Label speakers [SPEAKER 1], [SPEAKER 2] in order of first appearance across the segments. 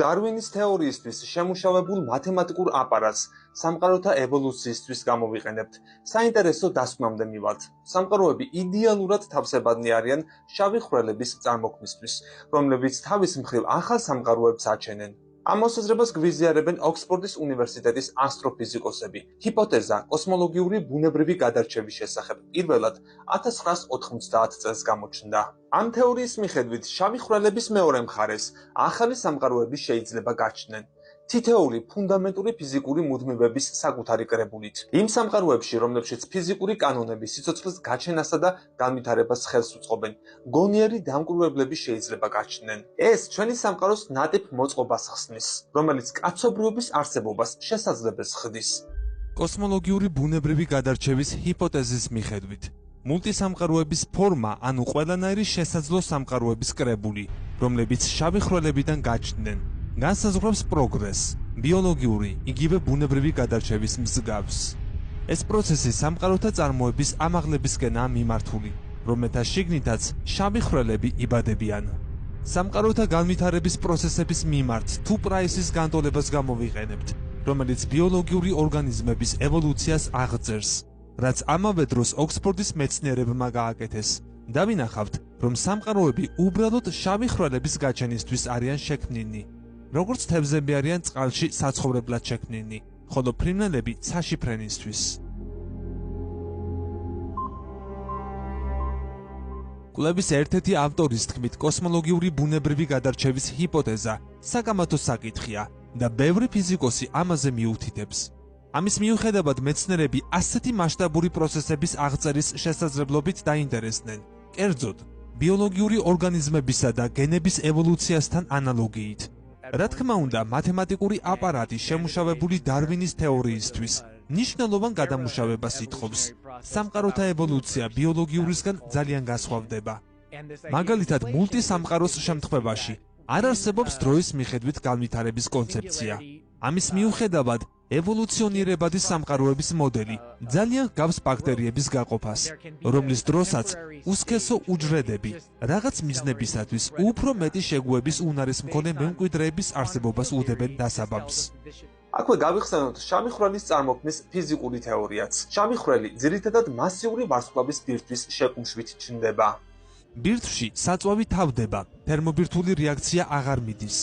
[SPEAKER 1] დარვინის თეორიისთვის შემუშავებულ მათემატიკურ აპარატს სამყაროთა ევოლუციისთვის გამოვიყენებთ. საინტერესო დასკვნამდე მივართ. სამყაროები იდეალურად თავსებადნი არიან შავი ხვრელების წარმოქმნისთვის, რომლებიც თავის მხრივ ახალ სამყაროებს აჩენენ. ამ მოსაზრებას გვიზიარებენ ოქსფორდის უნივერსიტეტის ასტროფიზიკოსები. ჰიპოთეზა კოსმოლოგიური ბუნებრივი გადარჩევის შესახებ პირველად 1990 წელს გამოჩნდა. ამ თეორიის მიხედვით შავი ხვრელების მეორე მხარეს ახალი სამყაროები შეიძლება გაჩნდნენ. თითოეული ფუნდამენტური ფიზიკური მუდმივების საკუთარი კრებულით. იმ სამყაროებში, რომლებშიც ფიზიკური კანონები სიცოცხლის გაჩენასა და განვითარებას ხელს უწყობენ, გონიერი დამკვირვებლები შეიძლება გაჩნდნენ. ეს ჩვენი სამყაროს ნატიფ მოწყობას ხსნის, რომელიც კაცობრიობის არსებობას შესაძლებელს ხდის.
[SPEAKER 2] კოსმოლოგიური ბუნებრივი გადარჩევის ჰიპოთეზის მიხედვით, მულტისამყაროების ფორმა, ანუ ყველანაირი შესაძლო სამყაროების კრებული, რომლებიც შავი ხვრელებიდან გაჩნდნენ, განსაზღვრავს პროგრესს, ბიოლოგიური, იგივე ბუნებრივი გადარჩევის მსგავს. ეს პროცესი სამყაროთა წარმოების ამაღლებისკენაა მიმართული, რომელთა შიგნითაც შავი ხვრელები იბადებიან. სამყაროთა განვითარების პროცესების მიმართ თუ პრაისის განტოლებას გამოვიყენებთ, რომელიც ბიოლოგიური ორგანიზმების ევოლუციას აღწერს, რაც ამავე დროს ოქსფორდის მეცნიერებმა გააკეთეს. დავინახავთ, რომ სამყაროები უბრალოდ შავი ხვრელების გაჩენისთვის არიან შექმნილი. როგორც თევზები არიან წყალში საცხოვრებლად შექმნილი, ხოლო ფრინველები ცაში ფრენისთვის. კვლევის ერთ-ერთი ავტორის თქმით, კოსმოლოგიური ბუნებრივი გადარჩევის ჰიპოთეზა საკამათო საკითხია და ბევრი ფიზიკოსი ამაზე მიუთითებს. ამის მიუხედავად მეცნიერები ასეთი მასშტაბური პროცესების აღწერის შესაძლებლობით დაინტერესდნენ, კერძოდ, ბიოლოგიური ორგანიზმებისა და გენების ევოლუციასთან ანალოგიით. რა თქმა უნდა, მათემატიკური აპარატი შემუშავებული დარვინის თეორიისთვის ნიშნულოვან გადამუშავებას ითხოვს. სამყაროთა ევოლუცია ბიოლოგიურისგან ძალიან განსხვავდება. მაგალითად, მულტისამყაროს შემთხვევაში არ არსებობს დროის მიხედვით განვითარების კონცეფცია. ამის მიუხედავად, ევოლუციონირებადი სამყაროების მოდელი ძალიან გავს ბაქტერიების გაყოფას, რომლის დროსაც უსქესო უჯრედები რაღაც მიზნებისათვის უფრო მეტი შეგუების უნარის მქონე მემკვიდრეების არსებობას უდებენ დასაბამს.
[SPEAKER 1] აქვე გავიხსენოთ შავი ხვრელის წარმოქმნის ფიზიკური თეორიაც. შავი ხვრელი ძირითადად მასიური ვარსკვლავის ბირთვის შეკუმშვით ჩნდება.
[SPEAKER 2] ბირთვში საწვავი თავდება, თერმობირთვული რეაქცია აღარ მიდის.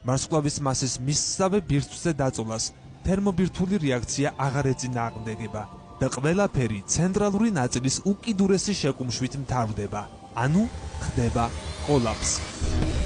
[SPEAKER 2] ვარსკვლავის მასის მისსავე ბირთვზე დაწოლას თერმობირთვული რეაქცია აღარ ეწინააღმდეგება და ყველაფერი ცენტრალური ნაწილის უკიდურესი შეკუმშვით მთავრდება, ანუ ხდება კოლაფსი.